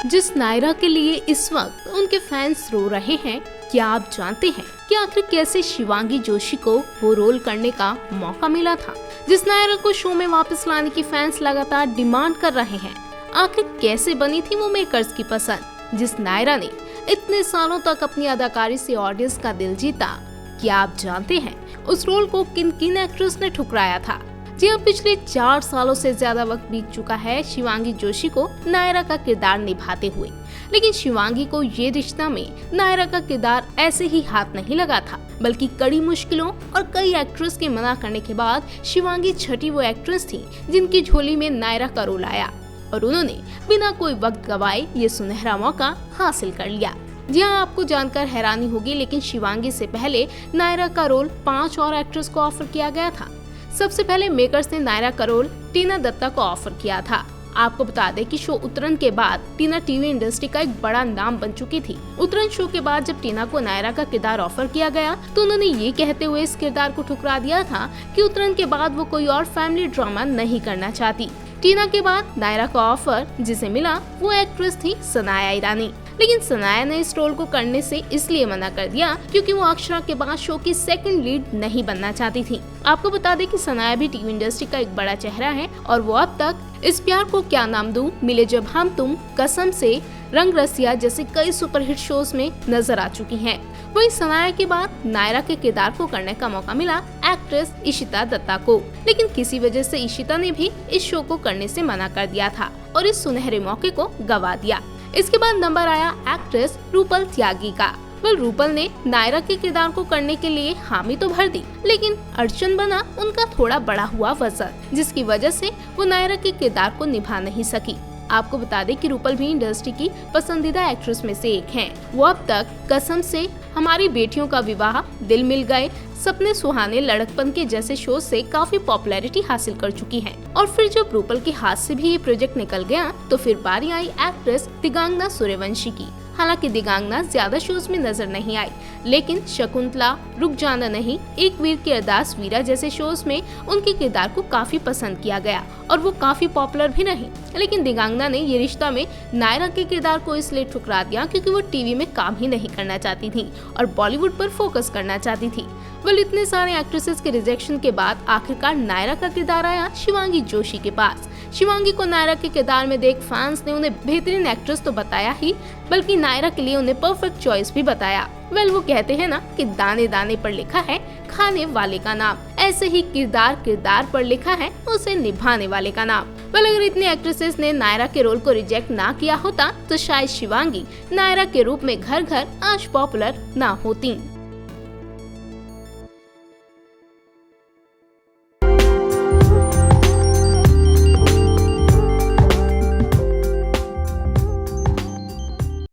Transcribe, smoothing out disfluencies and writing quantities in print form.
जिस नायरा के लिए इस वक्त उनके फैंस रो रहे हैं, क्या आप जानते हैं कि आखिर कैसे शिवांगी जोशी को वो रोल करने का मौका मिला था, जिस नायरा को शो में वापस लाने की फैंस लगातार डिमांड कर रहे हैं। आखिर कैसे बनी थी वो मेकर्स की पसंद, जिस नायरा ने इतने सालों तक अपनी अदाकारी से ऑडियंस का दिल जीता। क्या आप जानते हैं उस रोल को किन किन एक्ट्रेस ने ठुकराया था? जी हाँ, पिछले 4 सालों से ज्यादा वक्त बीत चुका है शिवांगी जोशी को नायरा का किरदार निभाते हुए, लेकिन शिवांगी को ये रिश्ता में नायरा का किरदार ऐसे ही हाथ नहीं लगा था, बल्कि कड़ी मुश्किलों और कई एक्ट्रेस के मना करने के बाद शिवांगी छठी वो एक्ट्रेस थी जिनकी झोली में नायरा का रोल आया और उन्होंने बिना कोई वक्त गवाए ये सुनहरा मौका हासिल कर लिया। जी हाँ, आपको जानकर हैरानी होगी, लेकिन शिवांगी से पहले नायरा का रोल 5 और एक्ट्रेस को ऑफर किया गया था। सबसे पहले मेकर्स ने नायरा का रोल टीना दत्ता को ऑफर किया था। आपको बता दें कि शो उतरन के बाद टीना टीवी इंडस्ट्री का एक बड़ा नाम बन चुकी थी। उतरन शो के बाद जब टीना को नायरा का किरदार ऑफर किया गया तो उन्होंने ये कहते हुए इस किरदार को ठुकरा दिया था कि उतरन के बाद वो कोई और फैमिली ड्रामा नहीं करना चाहती। टीना के बाद नायरा का ऑफर जिसे मिला वो एक्ट्रेस थी सनाया ईरानी, लेकिन सनाया ने इस रोल को करने से इसलिए मना कर दिया क्योंकि वो अक्षरा के बाद शो की सेकंड लीड नहीं बनना चाहती थी। आपको बता दें कि सनाया भी टीवी इंडस्ट्री का एक बड़ा चेहरा है और वो अब तक इस प्यार को क्या नाम दूं, मिले जब हम तुम, कसम से, रंग रसिया जैसे कई सुपरहिट शोज में नजर आ चुकी हैं। वहीं सनाया के बाद नायरा के किरदार को करने का मौका मिला एक्ट्रेस इशिता दत्ता को, लेकिन किसी वजह से इशिता ने भी इस शो को करने से मना कर दिया था और इस सुनहरे मौके को गवा दिया। इसके बाद नंबर आया एक्ट्रेस रूपल त्यागी का। रूपल ने नायरा के किरदार को करने के लिए हामी तो भर दी, लेकिन अड़चन बना उनका थोड़ा बड़ा हुआ वजन, जिसकी वजह से वो नायरा के किरदार को निभा नहीं सकी। आपको बता दें कि रूपल भी इंडस्ट्री की पसंदीदा एक्ट्रेस में से एक हैं। वो अब तक कसम से, हमारी बेटियों का विवाह, दिल मिल गए, सपने सुहाने, लड़कपन के जैसे शो से काफी पॉपुलैरिटी हासिल कर चुकी हैं। और फिर जब रूपल के हाथ से भी ये प्रोजेक्ट निकल गया तो फिर बारी आई एक्ट्रेस दिगांगना सूर्यवंशी की। हालांकि दिगांगना ज्यादा शोज में नजर नहीं आई, लेकिन शकुंतला, रुक जाना नहीं, एक वीर की अरदास वीरा जैसे शोज में उनके किरदार को काफी पसंद किया गया और वो काफी पॉपुलर भी रही। लेकिन दिगांगना ने ये रिश्ता में नायरा के किरदार को इसलिए ठुकरा दिया क्योंकि वो टीवी में काम ही नहीं करना चाहती थी और बॉलीवुड पर फोकस करना चाहती थी। इतने सारे एक्ट्रेसेस के रिजेक्शन के बाद आखिरकार नायरा का किरदार आया शिवांगी जोशी के पास। शिवांगी को नायरा के किरदार में देख फैंस ने उन्हें बेहतरीन एक्ट्रेस तो बताया ही, बल्कि नायरा के लिए उन्हें परफेक्ट चॉइस भी बताया। वो कहते हैं ना कि दाने दाने पर लिखा है खाने वाले का नाम, ऐसे ही किरदार किरदार पर लिखा है उसे निभाने वाले का नाम। अगर इतनी एक्ट्रेसेस ने नायरा के रोल को रिजेक्ट ना किया होता तो शायद शिवांगी नायरा के रूप में घर घर आज पॉपुलर ना होती।